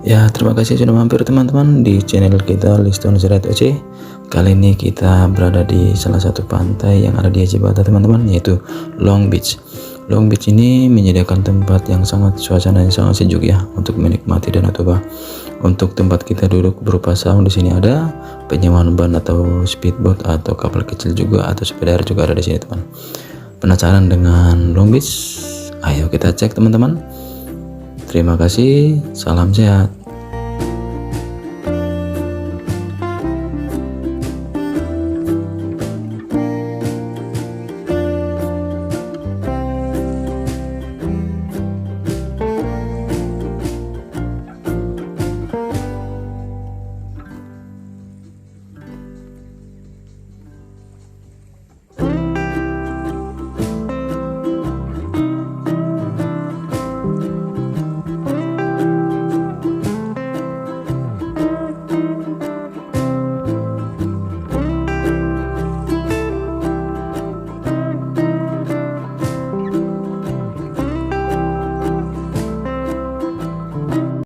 Ya, terima kasih sudah mampir teman-teman di channel kita Liston Serat OC. Kali ini kita berada di salah satu pantai yang ada di Aceh Barat teman-teman, yaitu Long Beach. Long Beach ini menyediakan tempat yang suasana yang sangat sejuk ya untuk menikmati Danau Toba. Untuk tempat kita duduk berupa saung di sini ada, penyewaan ban atau speedboat atau kapal kecil juga atau sepeda air juga ada di sini teman. Penasaran dengan Long Beach? Ayo kita cek teman-teman. Terima kasih, salam sehat.